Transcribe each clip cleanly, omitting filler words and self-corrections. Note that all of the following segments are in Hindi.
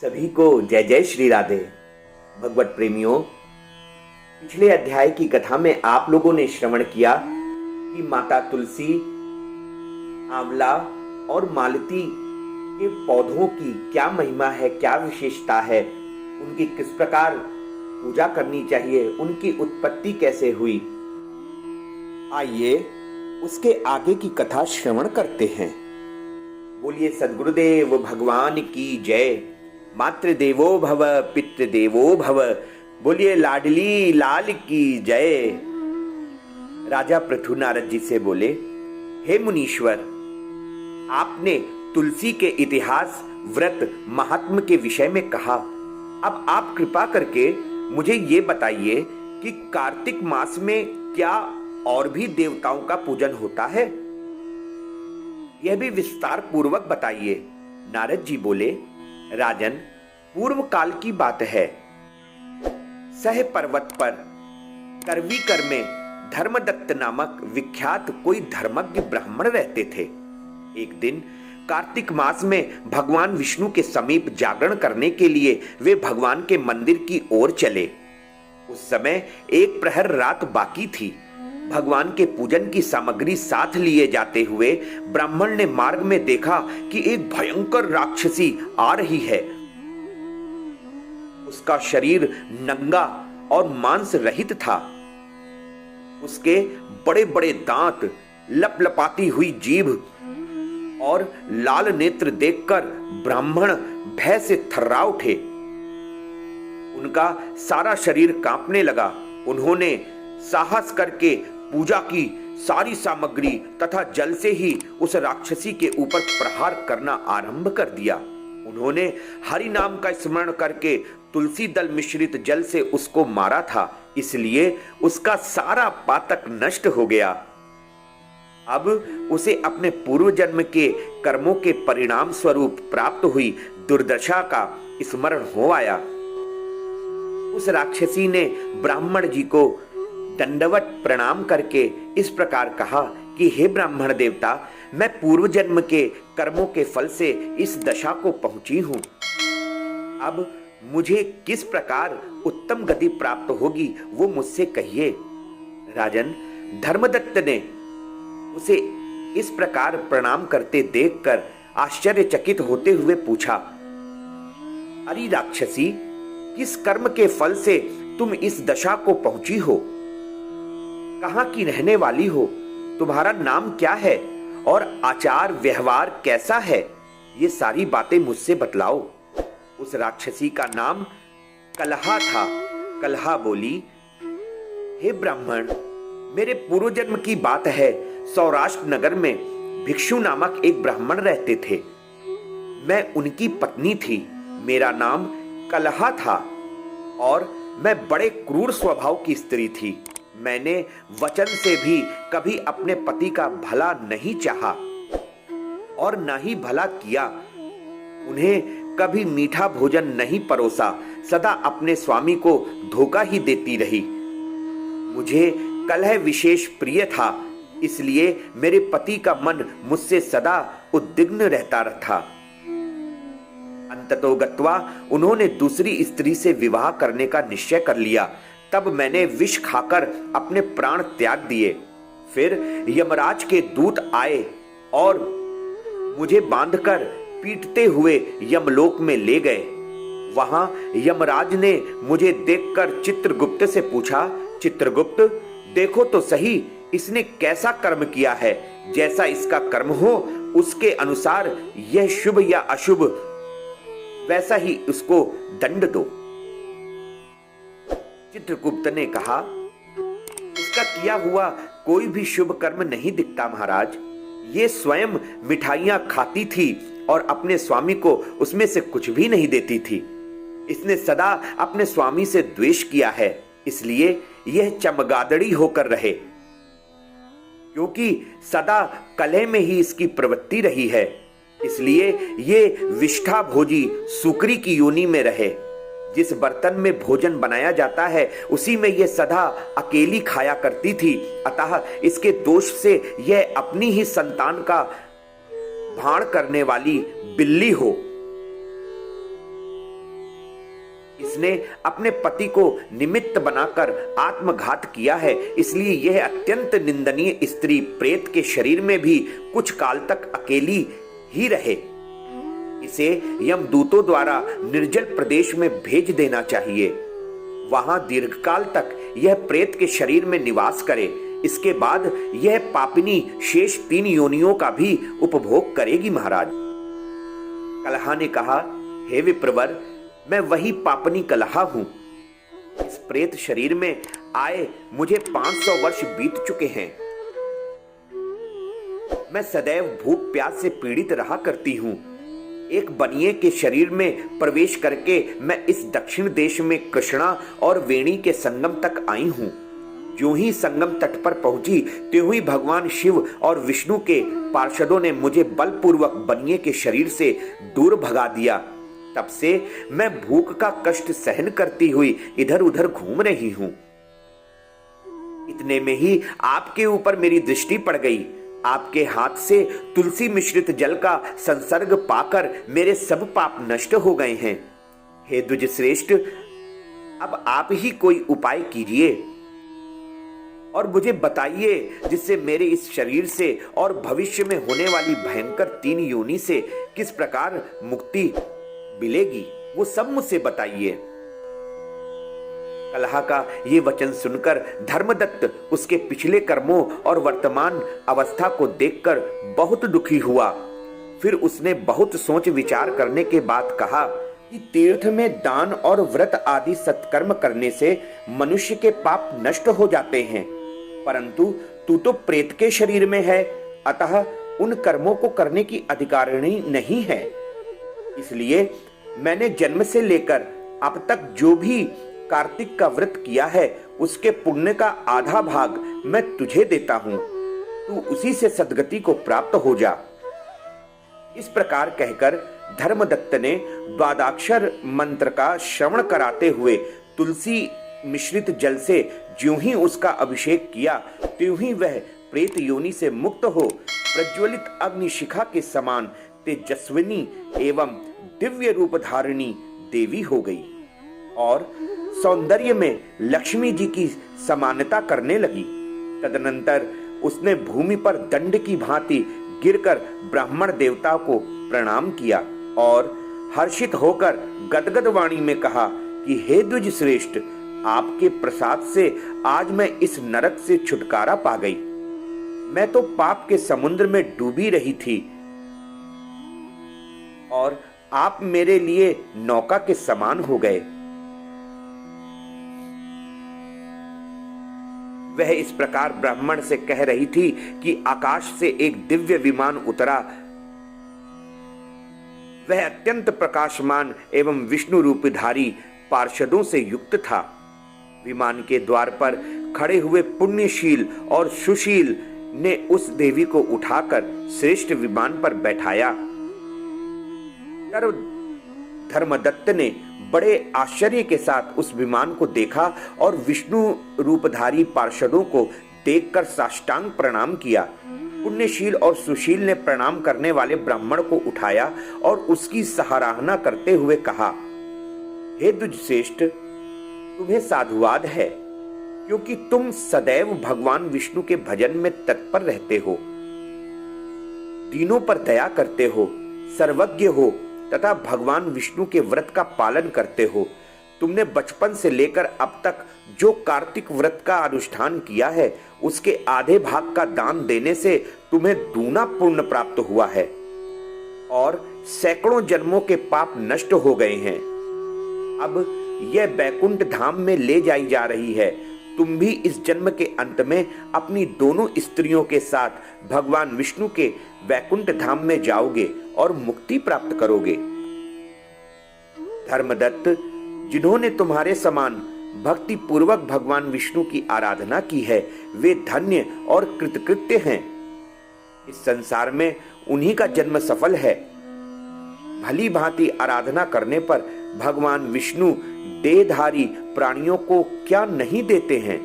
सभी को जय जय श्री राधे। भगवत प्रेमियों, पिछले अध्याय की कथा में आप लोगों ने श्रवण किया कि माता तुलसी, आंवला और मालती के पौधों की क्या महिमा है, क्या विशेषता है, उनकी किस प्रकार पूजा करनी चाहिए, उनकी उत्पत्ति कैसे हुई। आइए उसके आगे की कथा श्रवण करते हैं। बोलिए सद्गुरुदेव भगवान की जय। मातृदेवो भव पितृदेवो भव। बोलिए लाडली लाल की जय। राजा पृथु नारद जी से बोले, हे मुनीश्वर, आपने तुलसी के इतिहास, व्रत, महात्म के विषय में कहा। अब आप कृपा करके मुझे ये बताइए कि कार्तिक मास में क्या और भी देवताओं का पूजन होता है? यह भी विस्तार पूर्वक बताइए। नारद जी बोले, राजन, पूर्व काल की बात है। सह पर्वत पर करवीकर में धर्मदत्त नामक विख्यात कोई धर्मज्ञ ब्राह्मण रहते थे। एक दिन कार्तिक मास में भगवान विष्णु के समीप जागरण करने के लिए वे भगवान के मंदिर की ओर चले। उस समय एक प्रहर रात बाकी थी। भगवान के पूजन की सामग्री साथ लिए जाते हुए ब्राह्मण ने मार्ग में देखा कि एक भयंकर राक्षसी आ रही है। उसका शरीर नंगा और मांस रहित था। उसके बड़े बड़े दांत, लपलपाती हुई जीभ और लाल नेत्र देखकर ब्राह्मण भय से थर्रा उठे। उनका सारा शरीर कांपने लगा। उन्होंने साहस करके पूजा की सारी सामग्री तथा जल से ही उस राक्षसी के ऊपर प्रहार करना आरंभ कर दिया। उन्होंने हरि नाम का स्मरण करके तुलसी दल मिश्रित जल से उसको मारा था, इसलिए उसका सारा पातक नष्ट हो गया। अब उसे अपने पूर्व जन्म के कर्मों के परिणाम स्वरूप प्राप्त हुई दुर्दशा का स्मरण हो आया। उस राक्षसी ने ब्राह्मण जी को दंडवत प्रणाम करके इस प्रकार कहा कि हे ब्राह्मण देवता, मैं पूर्व जन्म के कर्मों के फल से इस दशा को पहुंची हूं। अब मुझे किस प्रकार उत्तम गति प्राप्त होगी वो मुझसे कहिए। राजन, धर्मदत्त ने उसे इस प्रकार प्रणाम करते देखकर आश्चर्यचकित होते हुए पूछा, अरे राक्षसी, किस कर्म के फल से तुम इस दशा को पहुंची हो? कहां की रहने वाली हो? तुम्हारा नाम क्या है और आचार व्यवहार कैसा है? ये सारी बातें मुझसे बतलाओ। उस राक्षसी का नाम कलहा था। कलहा बोली, हे ब्राह्मण, मेरे पूर्व जन्म की बात है। सौराष्ट्र नगर में भिक्षु नामक एक ब्राह्मण रहते थे। मैं उनकी पत्नी थी। मेरा नाम कलहा था और मैं बड़े क्रूर स्वभाव की स्त्री थी। मैंने वचन से भी कभी अपने पति का भला नहीं चाहा और न ही भला किया। उन्हें कभी मीठा भोजन नहीं परोसा, सदा अपने स्वामी को धोखा ही देती रही। मुझे कलह विशेष प्रिय था, इसलिए मेरे पति का मन मुझसे सदा उद्विग्न रहता था। अंततोगत्वा उन्होंने दूसरी स्त्री से विवाह करने का निश्चय कर लिया। तब मैंने विष खाकर अपने प्राण त्याग दिए। फिर यमराज के दूत आए और मुझे बांधकर पीटते हुए यमलोक में ले गए। वहां यमराज ने मुझे देखकर चित्रगुप्त से पूछा, चित्रगुप्त, देखो तो सही इसने कैसा कर्म किया है। जैसा इसका कर्म हो उसके अनुसार यह शुभ या अशुभ वैसा ही उसको दंड दो। चित्रगुप्त ने कहा, इसका किया हुआ कोई भी शुभ कर्म नहीं दिखता महाराज। ये स्वयं मिठाइयां खाती थी और अपने स्वामी को उसमें से कुछ भी नहीं देती थी। इसने सदा अपने स्वामी से द्वेष किया है, इसलिए यह चमगादड़ी होकर रहे। क्योंकि सदा कलह में ही इसकी प्रवृत्ति रही है, इसलिए ये विष्ठा भोजी सुकरी की योनि में रहे। जिस बर्तन में भोजन बनाया जाता है उसी में यह सदा अकेली खाया करती थी। अतः इसके दोष से यह अपनी ही संतान का भाण करने वाली बिल्ली हो। इसने अपने पति को निमित्त बनाकर आत्मघात किया है, इसलिए यह अत्यंत निंदनीय स्त्री प्रेत के शरीर में भी कुछ काल तक अकेली ही रहे। इसे यमदूतों द्वारा निर्जल प्रदेश में भेज देना चाहिए। वहां दीर्घकाल तक यह प्रेत के शरीर में निवास करे। इसके बाद यह पापिनी शेष 3 योनियों का भी उपभोग करेगी। महाराज कलहा ने कहा, हे विप्रवर, मैं वही पापनी कलहा हूं। इस प्रेत शरीर में आए मुझे 500 वर्ष बीत चुके हैं। मैं सदैव भूख प्यास से पीड़ित रहा करती हूं। एक बनिए के शरीर में प्रवेश करके मैं इस दक्षिण देश में कृष्णा और वेणी के संगम तक आई हूं। जो ही संगम तट पर पहुंची, त्यों ही भगवान शिव और विष्णु के पार्षदों ने मुझे बलपूर्वक बनिए के शरीर से दूर भगा दिया। तब से मैं भूख का कष्ट सहन करती हुई इधर उधर घूम रही हूं। इतने में ही आपके ऊपर मेरी दृष्टि पड़ गई। आपके हाथ से तुलसी मिश्रित जल का संसर्ग पाकर मेरे सब पाप नष्ट हो गए हैं। हे द्विज श्रेष्ठ, अब आप ही कोई उपाय कीजिए और मुझे बताइए जिससे मेरे इस शरीर से और भविष्य में होने वाली भयंकर 3 योनि से किस प्रकार मुक्ति मिलेगी, वो सब मुझसे बताइए। कलहा का ये वचन सुनकर धर्मदत्त उसके पिछले कर्मों और वर्तमान अवस्था को देखकर बहुत दुखी हुआ। फिर उसने बहुत सोच विचार करने के बाद कहा कि तीर्थ में दान और व्रत आदि सत्कर्म करने से मनुष्य के पाप नष्ट हो जाते हैं, परंतु तू तो प्रेत के शरीर में है, अतः उन कर्मों को करने की अधिकारिणी नहीं है। इसलिए मैंने जन्म से लेकर अब तक जो भी कार्तिक का व्रत किया है, उसके पुण्य का आधा भाग मैं तुझे देता हूं। तू उसी से सद्गति को प्राप्त हो जा। इस प्रकार कहकर धर्मदत्त ने द्वादक्षर मंत्र का श्रवण कराते हुए तुलसी मिश्रित जल से ज्यों ही उसका अभिषेक किया, त्यों ही वह प्रेत योनि से मुक्त हो प्रज्वलित अग्निशिखा के समान तेजस्विनी एवं दिव्य रूप धारिणी देवी हो गई और सौंदर्य में लक्ष्मी जी की समानता करने लगी। तदनंतर उसने भूमि पर दंड की भांति गिरकर ब्राह्मण देवता को प्रणाम किया और हर्षित होकर गदगद वाणी में कहा कि हे द्विज श्रेष्ठ, आपके प्रसाद से आज मैं इस नरक से छुटकारा पा गई। मैं तो पाप के समुद्र में डूबी रही थी और आप मेरे लिए नौका के समान हो गए। वह इस प्रकार ब्राह्मण से कह रही थी कि आकाश से एक दिव्य विमान उतरा। वह अत्यंत प्रकाशमान एवं विष्णु रूपधारी पार्षदों से युक्त था। विमान के द्वार पर खड़े हुए पुण्यशील और सुशील ने उस देवी को उठाकर श्रेष्ठ विमान पर बैठाया। धर्मदत्त ने बड़े आश्चर्य के साथ उस विमान को देखा और विष्णु रूपधारी पार्षदों को देखकर साष्टांग प्रणाम किया। पुण्यशील और सुशील ने प्रणाम करने वाले ब्राह्मण को उठाया और उसकी सराहना करते हुए कहा, हे द्विज श्रेष्ठ, तुम्हें साधुवाद है, क्योंकि तुम सदैव भगवान विष्णु के भजन में तत्पर रहते हो, दीनों पर दया करते हो, सर्वज्ञ हो तथा भगवान विष्णु के व्रत का पालन करते हो। तुमने बचपन से लेकर अब तक जो कार्तिक व्रत का अनुष्ठान किया है, उसके आधे भाग का दान देने से तुम्हें दूना पुण्य प्राप्त हुआ है और सैकड़ों जन्मों के पाप नष्ट हो गए हैं। अब यह बैकुंठ धाम में ले जाई जा रही है। तुम भी इस जन्म के अंत में अपनी दोनों स्त्रियों के साथ भगवान विष्णु के वैकुंठ धाम में जाओगे और मुक्ति प्राप्त करोगे। धर्मदत्त, जिन्होंने तुम्हारे समान भक्ति पूर्वक भगवान विष्णु की आराधना की है, वे धन्य और कृतकृत्य हैं। इस संसार में उन्हीं का जन्म सफल है। भली भांति आराधना करने पर भगवान विष्णु देहधारी प्राणियों को क्या नहीं देते हैं,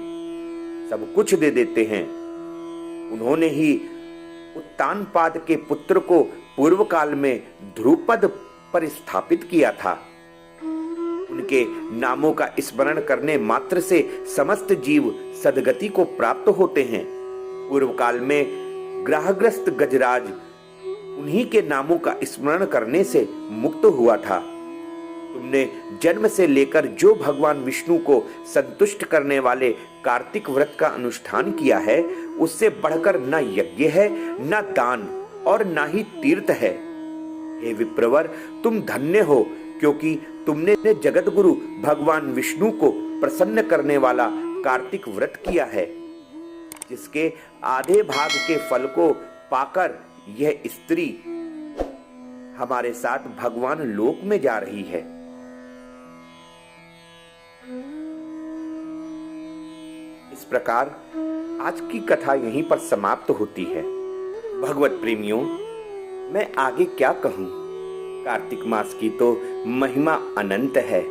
सब कुछ दे देते हैं। उन्होंने ही उत्तानपाद के पुत्र को पूर्व काल में ध्रुपद पर स्थापित किया था। उनके नामों का स्मरण करने मात्र से समस्त जीव सद्गति को प्राप्त होते हैं। पूर्व काल में ग्रहग्रस्त गजराज उन्हीं के नामों का स्मरण करने से मुक्त हुआ था। तुमने जन्म से लेकर जो भगवान विष्णु को संतुष्ट करने वाले कार्तिक व्रत का अनुष्ठान किया है, उससे बढ़कर न यज्ञ है, न दान और न ही तीर्थ है। हे विप्रवर, तुम धन्य हो, क्योंकि तुमने जगत गुरु भगवान विष्णु को प्रसन्न करने वाला कार्तिक व्रत किया है, जिसके आधे भाग के फल को पाकर यह स्त्री हमारे साथ भगवान लोक में जा रही है। इस प्रकार आज की कथा यहीं पर समाप्त होती है। भगवत प्रेमियों, मैं आगे क्या कहूं? कार्तिक मास की तो महिमा अनंत है।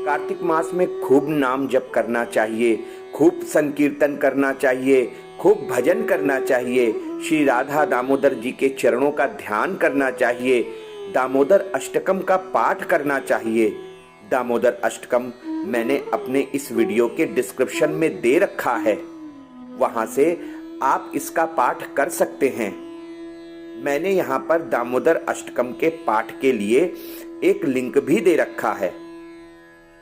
कार्तिक मास में खूब नाम जप करना चाहिए, खूब संकीर्तन करना चाहिए, खूब भजन करना चाहिए, श्री राधा दामोदर जी के चरणों का ध्यान करना चाहिए, दामोदर अष्टकम का पाठ करना चाहिए। दामोदर अष्टकम मैंने अपने इस वीडियो के डिस्क्रिप्शन में दे रखा है, वहां से आप इसका पाठ कर सकते हैं। मैंने यहाँ पर दामोदर अष्टकम के पाठ के लिए एक लिंक भी दे रखा है,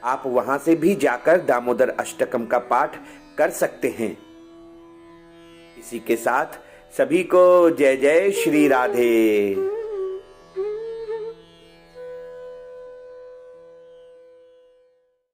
आप वहां से भी जाकर दामोदर अष्टकम का पाठ कर सकते हैं। इसी के साथ सभी को जय जय श्री राधे।